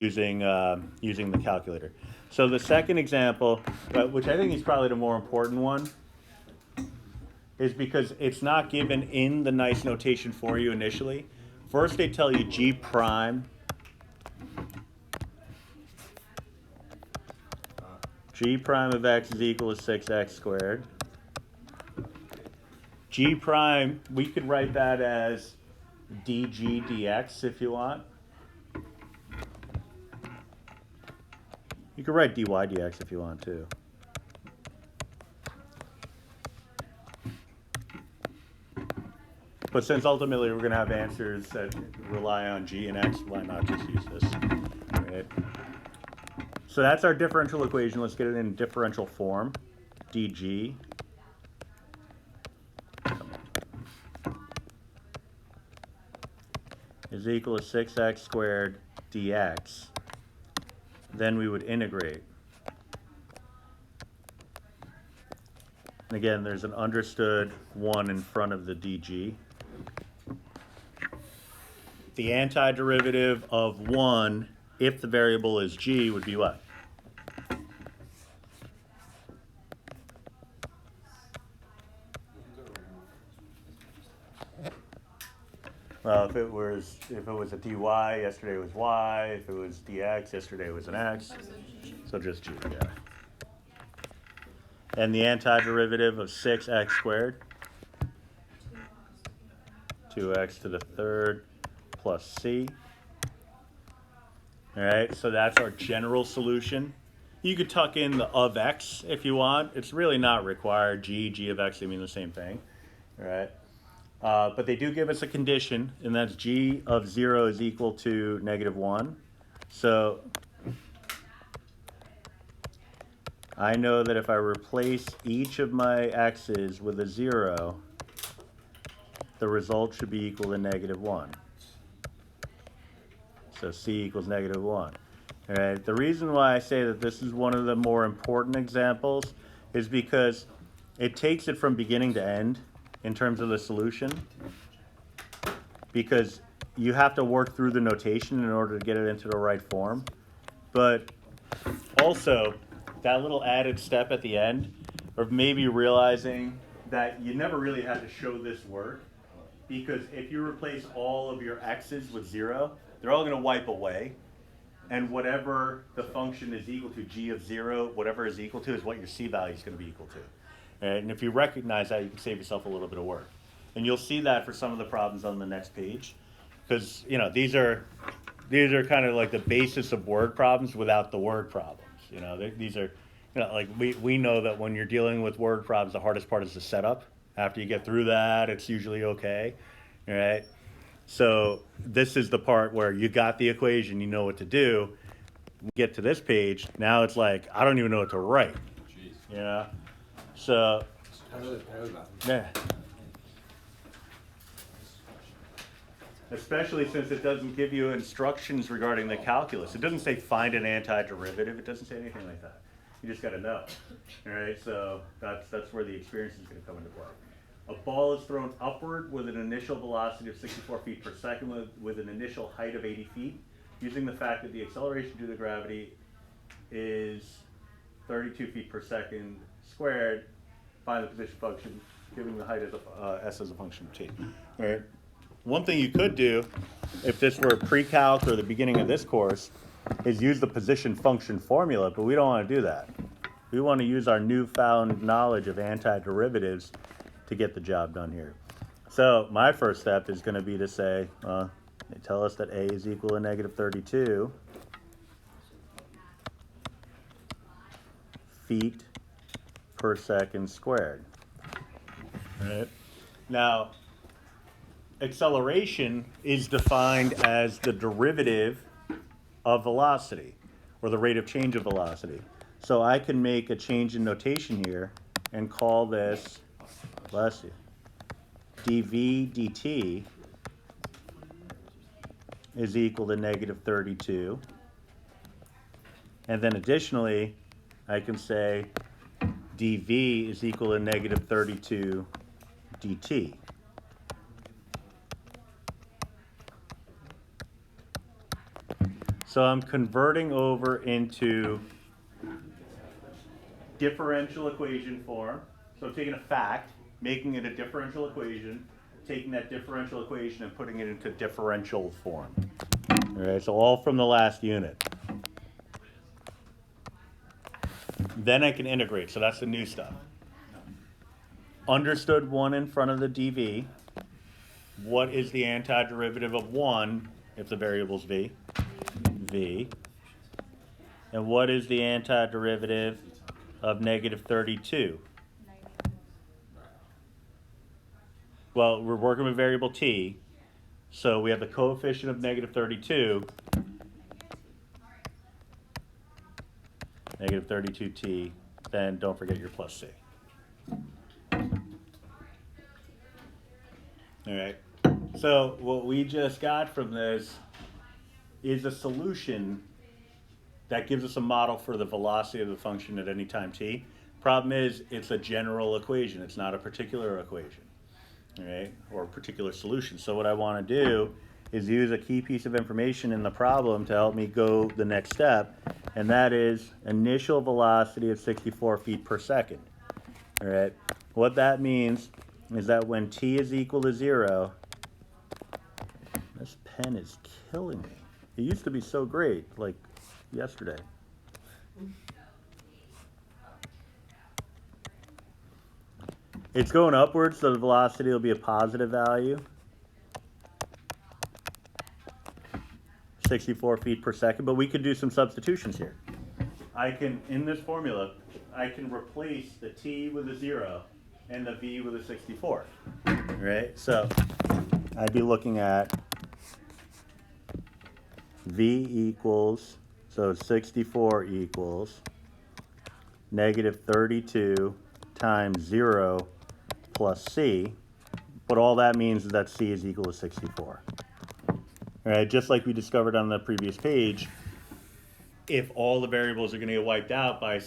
using the calculator. So the second example, which I think is probably the more important one, is because it's not given in the nice notation for you initially. First, they tell you G prime of x is equal to 6x squared. G prime, we could write that as dg dx if you want. You could write dy dx if you want too. But since ultimately we're going to have answers that rely on g and x, why not just use this? Right? So that's our differential equation. Let's get it in differential form. dg is equal to 6x squared dx. Then we would integrate. And again, there's an understood 1 in front of the dg. The antiderivative of 1, if the variable is g, would be what? Well, if it was a dy, yesterday was y. If it was dx, yesterday was an x. So just g, yeah. And the antiderivative of 6x squared, 2x to the third plus c. All right, so that's our general solution. You could tuck in the of x if you want. It's really not required. G of x, they mean the same thing. All right. But they do give us a condition, and that's g of 0 is equal to -1. So I know that if I replace each of my x's with a 0, the result should be equal to -1. So c equals -1. All right. The reason why I say that this is one of the more important examples is because it takes it from beginning to end in terms of the solution, because you have to work through the notation in order to get it into the right form. But also, that little added step at the end of maybe realizing that you never really had to show this work, because if you replace all of your x's with 0, they're all going to wipe away. And whatever the function is equal to, g of 0, whatever is equal to, is what your c value is going to be equal to. And if you recognize that, you can save yourself a little bit of work. And you'll see that for some of the problems on the next page, because these are kind of like the basis of word problems without the word problems. These are like we know that when you're dealing with word problems, the hardest part is the setup. After you get through that, it's usually okay. All right. So this is the part where you got the equation, you know what to do. We get to this page, now it's like I don't even know what to write. Jeez. So, yeah. Especially since it doesn't give you instructions regarding the calculus. It doesn't say find an antiderivative. It doesn't say anything like that. You just got to know. All right, so that's where the experience is going to come into play. A ball is thrown upward with an initial velocity of 64 feet per second with an initial height of 80 feet. Using the fact that the acceleration due to gravity is 32 feet per second squared, find the position function, giving the height as s as a function of t. All right. One thing you could do, if this were pre-calc or the beginning of this course, is use the position function formula, but we don't want to do that. We want to use our newfound knowledge of antiderivatives to get the job done here. So my first step is going to be to say, they tell us that a is equal to -32 feet per second squared. All right. Now, acceleration is defined as the derivative of velocity, or the rate of change of velocity. So I can make a change in notation here and call this, bless you, dv dt is equal to -32. And then additionally, I can say dv is equal to -32 dt. So I'm converting over into differential equation form. So I'm taking a fact, making it a differential equation, taking that differential equation and putting it into differential form. All right, so all from the last unit. Then I can integrate, so that's the new stuff. Understood 1 in front of the dv. What is the antiderivative of 1 if the variable's v? V. And what is the antiderivative of negative 32? Well, we're working with variable t, so we have the coefficient of negative 32, negative 32t, then don't forget your plus c. All right, so what we just got from this is a solution that gives us a model for the velocity of the function at any time t. Problem is, it's a general equation, it's not a particular equation. All right, or a particular solution. So what I want to do is use a key piece of information in the problem to help me go the next step, and that is initial velocity of 64 feet per second. All right, what that means is that when t is equal to 0, this pen is killing me. It used to be so great, like yesterday. It's going upwards, so the velocity will be a positive value. 64 feet per second, but we could do some substitutions here. I can, in this formula, I can replace the t with a 0 and the v with a 64. Right? So I'd be looking at v equals, so 64 equals negative 32 times 0 plus c, but all that means is that c is equal to 64. All right, just like we discovered on the previous page, if all the variables are going to get wiped out by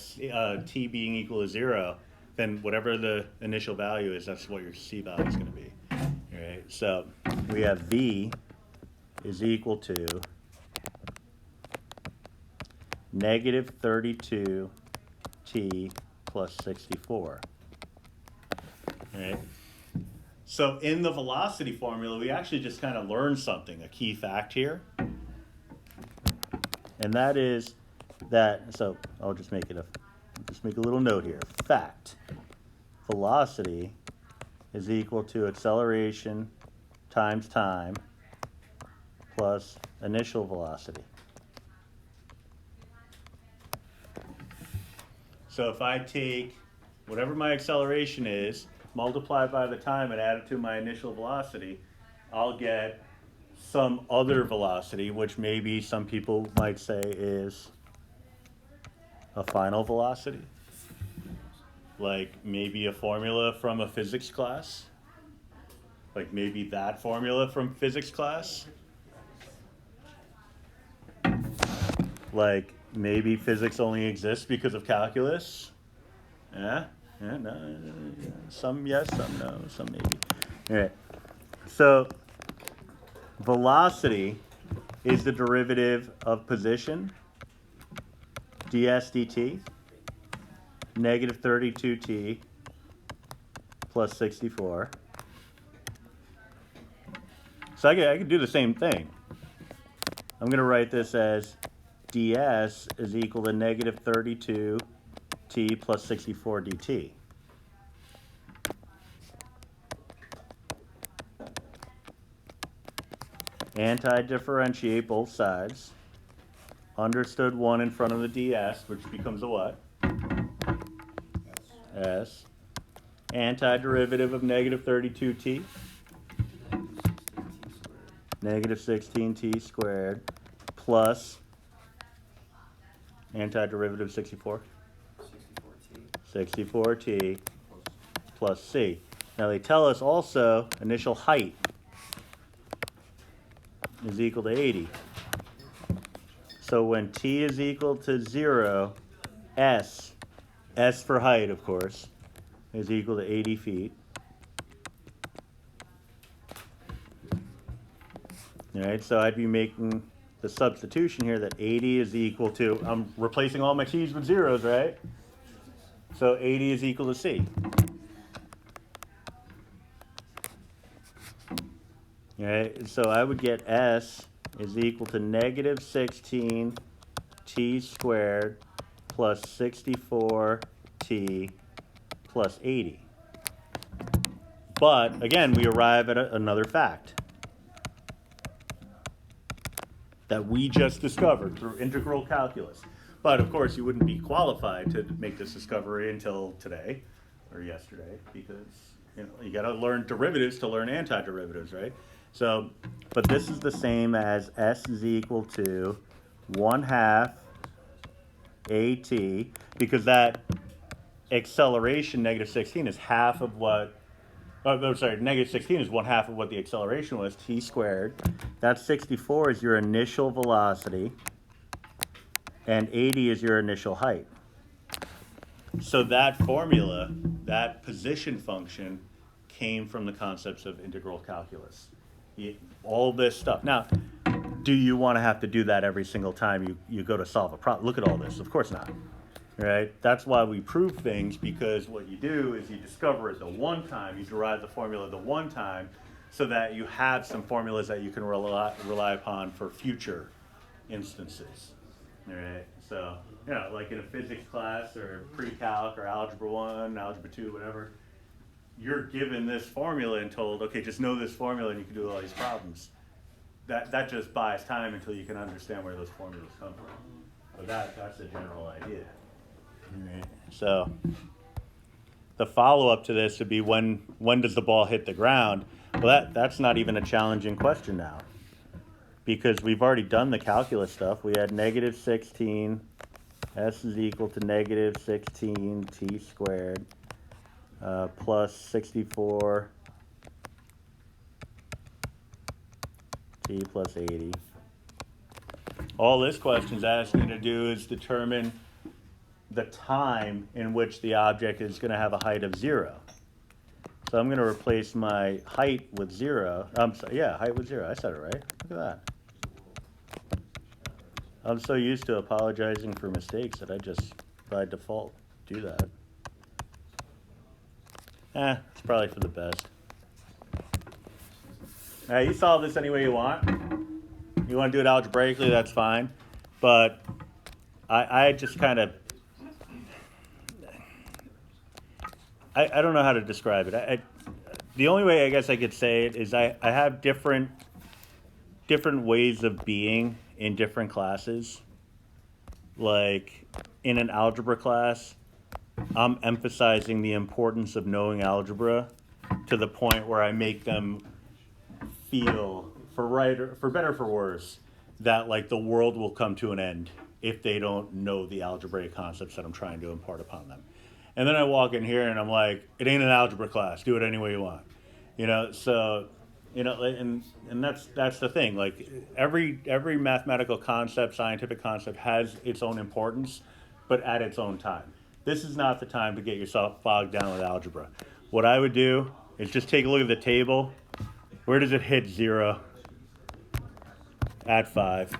t being equal to 0, then whatever the initial value is, that's what your c value is going to be. All right, so we have v is equal to negative 32 t plus 64. All right. So in the velocity formula, we actually just kind of learned something, a key fact here. And that is that, so I'll just make a little note here. Fact, velocity is equal to acceleration times time plus initial velocity. So if I take whatever my acceleration is, multiply by the time and add it to my initial velocity, I'll get some other velocity, which maybe some people might say is a final velocity. Like maybe a formula from a physics class. Like maybe that formula from physics class. Like maybe physics only exists because of calculus. Yeah, no, some yes, some no, some maybe. All right, so velocity is the derivative of position, ds dt, negative 32t plus 64. So I could do the same thing. I'm going to write this as ds is equal to negative 32 t plus 64 dt. Anti-differentiate both sides. Understood 1 in front of the ds, which becomes a what? S. Antiderivative of negative 32t. Negative 16t squared plus antiderivative 64. 64t plus c. Now they tell us also initial height is equal to 80. So when t is equal to 0, s for height, of course, is equal to 80 feet. All right, so I'd be making the substitution here that 80 is equal to, I'm replacing all my t's with zeros, right? So 80 is equal to c. Right, so I would get s is equal to negative 16 t squared plus 64 t plus 80. But again, we arrive at another fact that we just discovered through integral calculus. But of course, you wouldn't be qualified to make this discovery until today or yesterday, because you got to learn derivatives to learn antiderivatives, right? So, but this is the same as s is equal to 1/2 at, because that acceleration, negative 16, is half of what, oh, sorry, negative 16 is 1/2 of what the acceleration was, t squared. That 64 is your initial velocity, and 80 is your initial height. So that formula, that position function, came from the concepts of integral calculus. All this stuff. Now, do you want to have to do that every single time you go to solve a problem? Look at all this. Of course not. Right? That's why we prove things, because what you do is you discover it the one time, you derive the formula the one time, so that you have some formulas that you can rely upon for future instances. All right? So, like in a physics class or pre-calc or algebra 1, algebra 2, whatever, you're given this formula and told, okay, just know this formula and you can do all these problems. That just buys time until you can understand where those formulas come from. But that's the general idea. Right. So the follow-up to this would be when does the ball hit the ground? Well, that's not even a challenging question now, because we've already done the calculus stuff. We had negative 16, s is equal to negative 16 t squared plus 64 t plus 80. All this question is asking you to do is determine the time in which the object is going to have a height of 0. So I'm going to replace my height with 0. Height with 0. I said it right. Look at that. I'm so used to apologizing for mistakes that I just, by default, do that. It's probably for the best. You solve this any way you want. You want to do it algebraically, that's fine. But I just kind of, I don't know how to describe it. The only way I guess I could say it is I have different ways of being in different classes. Like in an algebra class, I'm emphasizing the importance of knowing algebra to the point where I make them feel, for better or for worse, that like the world will come to an end if they don't know the algebraic concepts that I'm trying to impart upon them. And then I walk in here and I'm like, it ain't an algebra class. Do it any way you want. So, and that's the thing. Like every mathematical concept, scientific concept has its own importance, but at its own time. This is not the time to get yourself bogged down with algebra. What I would do is just take a look at the table. Where does it hit 0? At 5.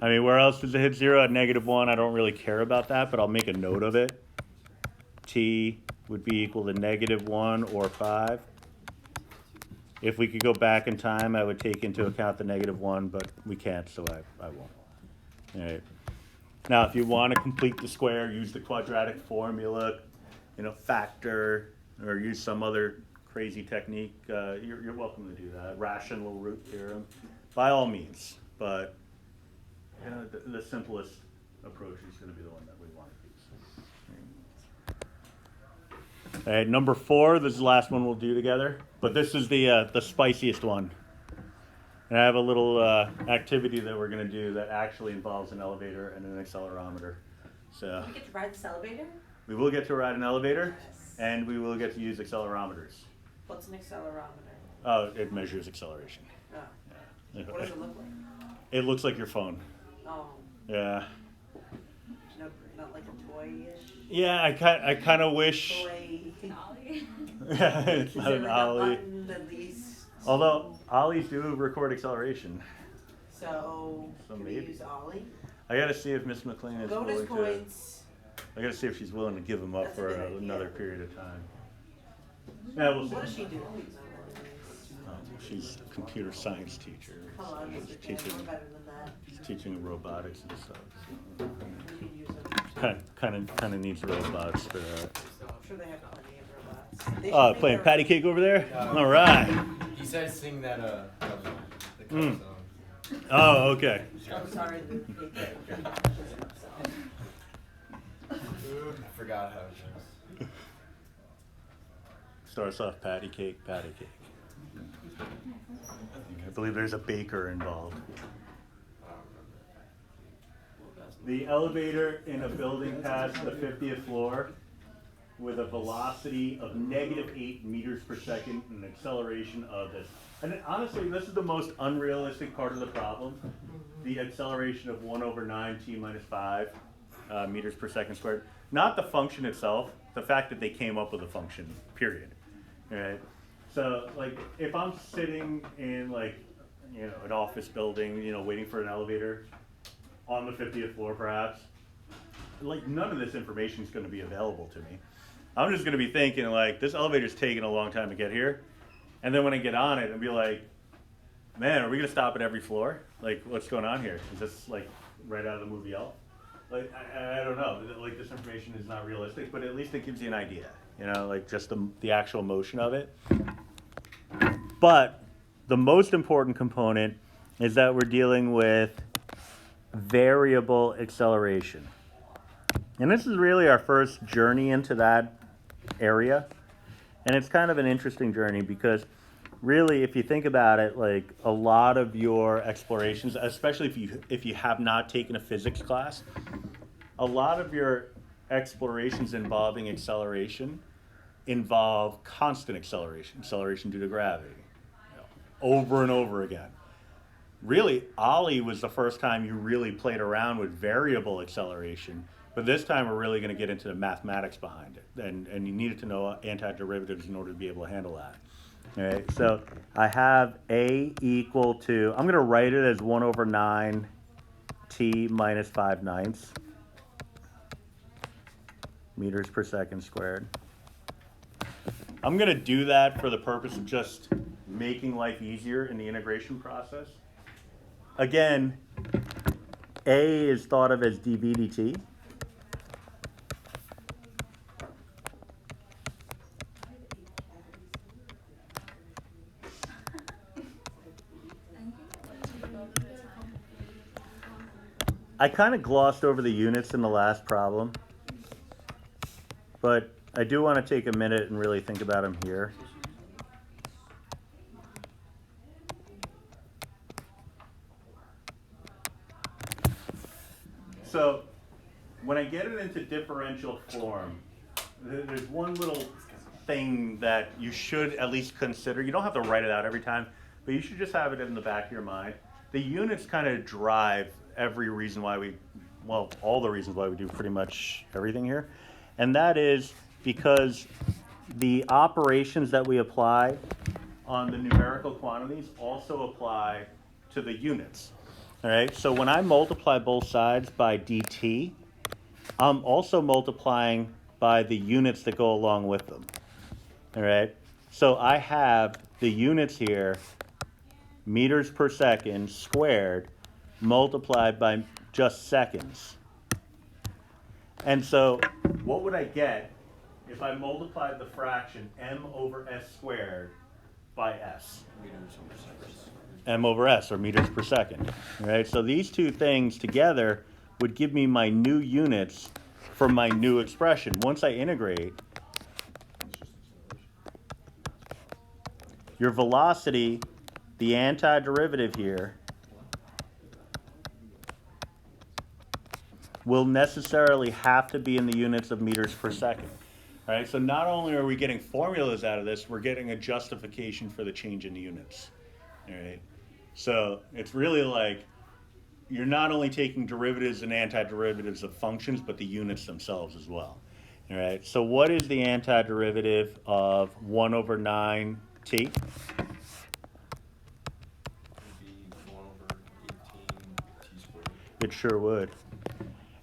I mean, where else does it hit 0? At -1. I don't really care about that, but I'll make a note of it. T would be equal to -1 or 5. If we could go back in time, I would take into account the -1, but we can't, so I won't. All right. Now, if you want to complete the square, use the quadratic formula, factor, or use some other crazy technique, you're welcome to do that. Rational root theorem, by all means. But the simplest approach is going to be the one that we want to use. All right, number 4. This is the last one we'll do together, but this is the spiciest one. And I have a little activity that we're going to do that actually involves an elevator and an accelerometer. So we get to ride this elevator? We will get to ride an elevator, yes. And we will get to use accelerometers. What's an accelerometer? Oh, it measures acceleration. Oh. Yeah. What does it look like? It looks like your phone. Oh. Yeah. No, not like a toy-ish? Yeah, I kind of wish. Toy. Yeah, it's not an ollie. At least? Although ollies do record acceleration. So can we maybe. use Ollie? I gotta see if Miss McLean is Bonus willing to. points. I gotta see if she's willing to give them up That's a for good idea. another period of time. Yeah, we'll see. What does she do? She's a computer science teacher. Come on, So Mr. she's Dan, teaching, we're better than that. she's teaching robotics and stuff. We can use them. Kind of needs robots for that. I'm sure they have plenty of robots. They should make Playing their- patty cake over there. Yeah. All right. He said sing that the cover Mm. song. Oh, okay. I'm sorry. I forgot how it goes. Starts off patty cake, patty cake. I believe there's a baker involved. The elevator in a building past the 50th floor with a velocity of -8 meters per second and an acceleration of this. And honestly, this is the most unrealistic part of the problem. The acceleration of 1/9 t minus 5 meters per second squared. Not the function itself, the fact that they came up with a function, period. Right? So, like, if I'm sitting in, like, an office building, waiting for an elevator on the 50th floor, perhaps, like, none of this information is going to be available to me. I'm just going to be thinking, like, this elevator's taking a long time to get here. And then when I get on it, I'll be like, man, are we going to stop at every floor? Like, what's going on here? Is this, like, right out of the movie Elf? Like, I don't know. Like, this information is not realistic, but at least it gives you an idea. Like, just the actual motion of it. But the most important component is that we're dealing with variable acceleration. And this is really our first journey into that area. And it's kind of an interesting journey because really, if you think about it, like a lot of your explorations, especially if you have not taken a physics class, a lot of your explorations involving acceleration involve constant acceleration due to gravity, over and over again. Really, Ollie was the first time you really played around with variable acceleration, but this time we're really going to get into the mathematics behind it, and you needed to know antiderivatives in order to be able to handle that. All right, so I have A equal to, I'm going to write it as 1/9 t minus 5/9 meters per second squared. I'm going to do that for the purpose of just making life easier in the integration process. Again, A is thought of as dv dt. I kind of glossed over the units in the last problem, but I do want to take a minute and really think about them here. So when I get it into differential form, there's one little thing that you should at least consider. You don't have to write it out every time, but you should just have it in the back of your mind. The units kind of drive every reason why all the reasons why we do pretty much everything here. And that is because the operations that we apply on the numerical quantities also apply to the units. All right, so when I multiply both sides by dt, I'm also multiplying by the units that go along with them. All right, so I have the units here, meters per second squared, multiplied by just seconds. And so what would I get if I multiplied the fraction m over s squared by s? M over s, or meters per second. All right, so these two things together would give me my new units for my new expression. Once I integrate, your velocity, the antiderivative here, will necessarily have to be in the units of meters per second. All right, so not only are we getting formulas out of this, we're getting a justification for the change in units. All right, so it's really like you're not only taking derivatives and antiderivatives of functions, but the units themselves as well. All right, so what is the antiderivative of 1/9t? Would be 1/18. It sure would.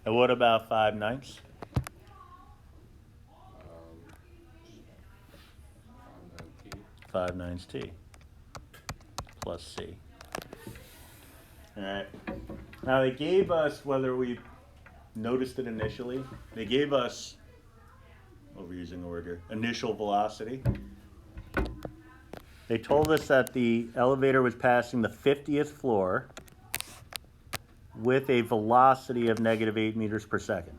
And what about 5/9? On the T. 5/9 t plus c. All right. Now they gave us, whether we noticed it initially, they gave us, overusing the word here, initial velocity. They told us that the elevator was passing the 50th floor with a velocity of -8 meters per second.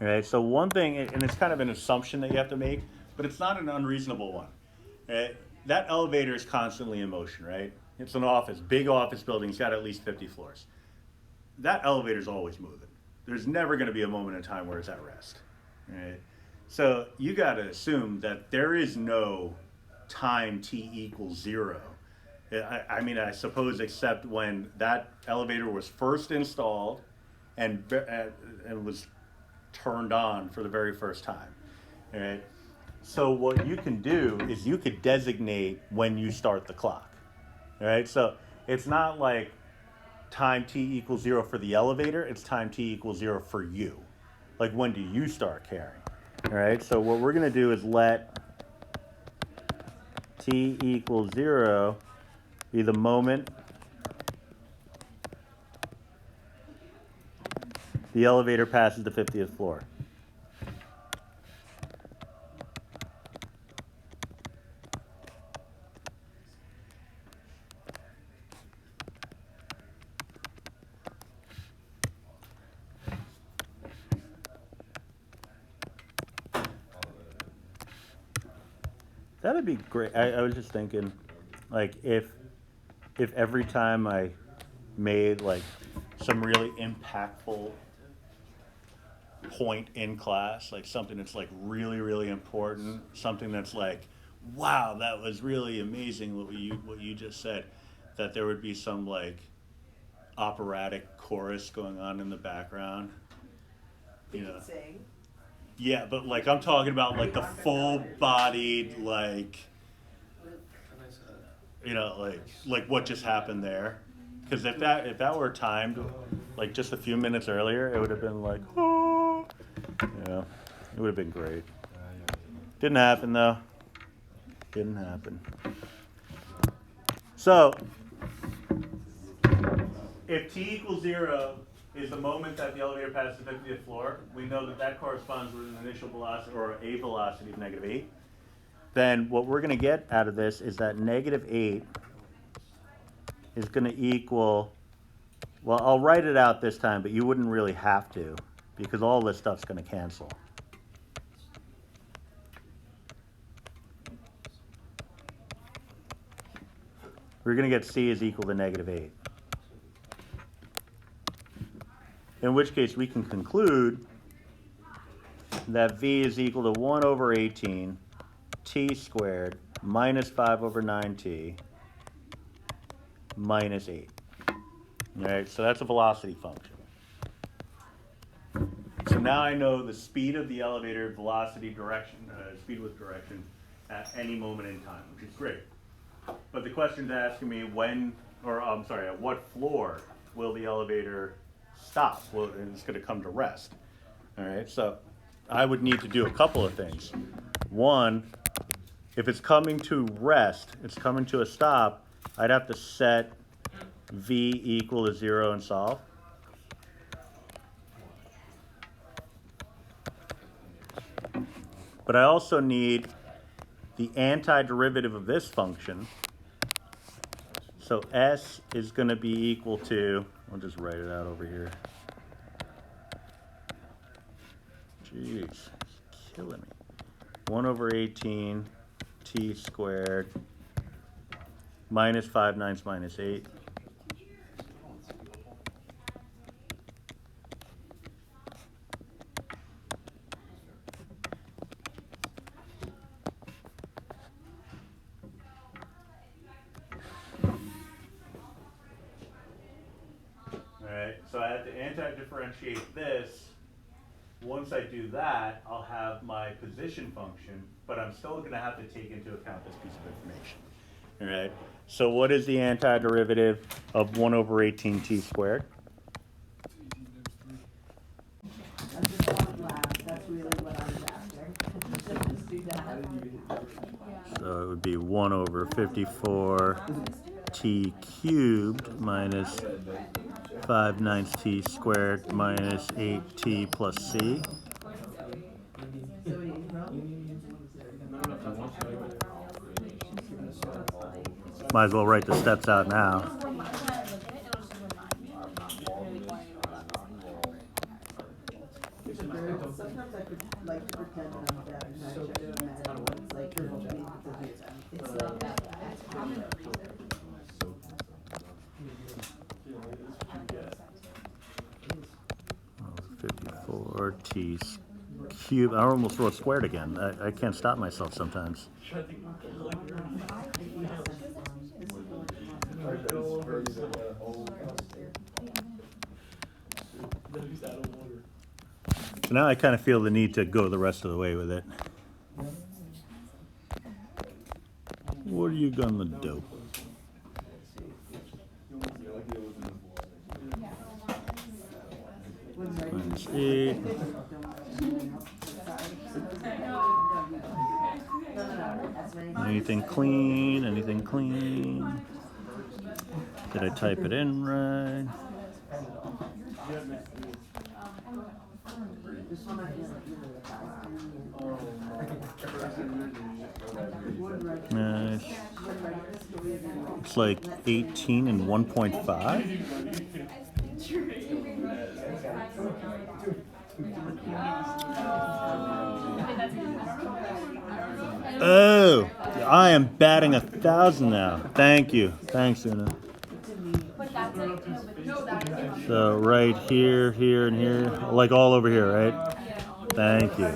All right. So one thing, and it's kind of an assumption that you have to make, but it's not an unreasonable one. Right? That elevator is constantly in motion, right? It's an office, big office building, it's got at least 50 floors. That elevator's always moving. There's never going to be a moment in time where it's at rest. Right? So you got to assume that there is no time t equals 0. I mean, I suppose except when that elevator was first installed and was turned on for the very first time. Right? So what you can do is you could designate when you start the clock. All right? So it's not like time t equals 0 for the elevator, it's time t equals 0 for you. Like, when do you start carrying? All right? So what we're going to do is let t equals 0 be the moment the elevator passes the 50th floor. That'd be great. I was just thinking, like, if every time I made like some really impactful point in class, like something that's like really, really important, something that's like, wow, that was really amazing what you just said, that there would be some like operatic chorus going on in the background. You know. Sing. Yeah, but like I'm talking about like the full-bodied, like, you know, like what just happened there. Because if that were timed like just a few minutes earlier, it would have been like, oh, yeah, it would have been great. Didn't happen though. Didn't happen. So if t equals 0 is the moment that the elevator passes the 50th floor, we know that that corresponds with an initial velocity or a velocity of -8. Then what we're going to get out of this is that -8 is going to equal, well, I'll write it out this time, but you wouldn't really have to because all this stuff's going to cancel. We're going to get c is equal to -8. In which case we can conclude that v is equal to 1 over 18 t squared minus 5 over 9t minus 8. All right, so that's a velocity function. So now I know the speed of the elevator, velocity, direction, speed with direction at any moment in time, which is great. But the question's asking me when, or I'm sorry, at what floor will the elevator stop? Well, it's going to come to rest. All right, so I would need to do a couple of things. One, if it's coming to rest, it's coming to a stop, I'd have to set v equal to 0 and solve. But I also need the antiderivative of this function. So s is going to be equal to, I'll just write it out over here. Jeez, it's killing me. 1 over 18 t squared minus 5/9 minus 8. So I have to anti-differentiate this. Once I do that, I'll have my position function, but I'm still going to have to take into account this piece of information. All right. So what is the antiderivative of 1 over 18 t squared? So it would be 1 over 54 t cubed minus 5/9 t squared minus 8t plus c. Might as well write the steps out now. Sometimes I could like to pretend that I'm bad and I try to imagine what it's like to be it's like that. 54 t cubed. I almost wrote squared again. I can't stop myself sometimes. So now I kind of feel the need to go the rest of the way with it. What are you gonna do? Minus 8. Anything clean? Anything clean? Did I type it in right? Nice. It's like 18 and 1.5. Oh, I am batting 1,000 now. Thank you. Thanks, Una. So right here, here, and here, like all over here, right? Thank you.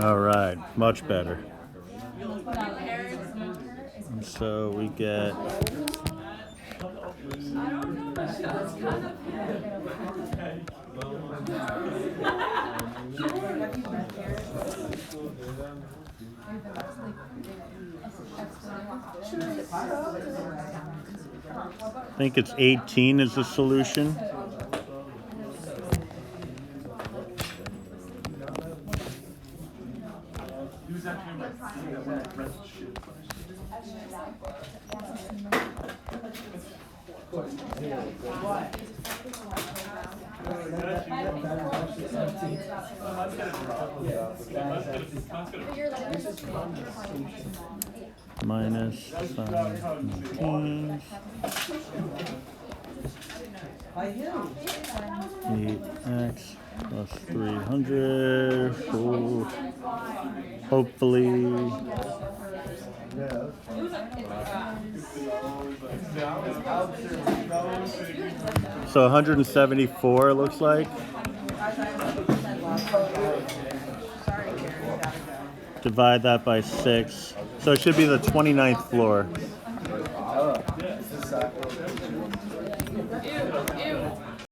All right, much better. And so we get I think it's 18 is the solution. Minus 5/19. 8x plus 300. Ooh. Hopefully. So 174 it looks like. Divide that by 6. So it should be the 29th floor.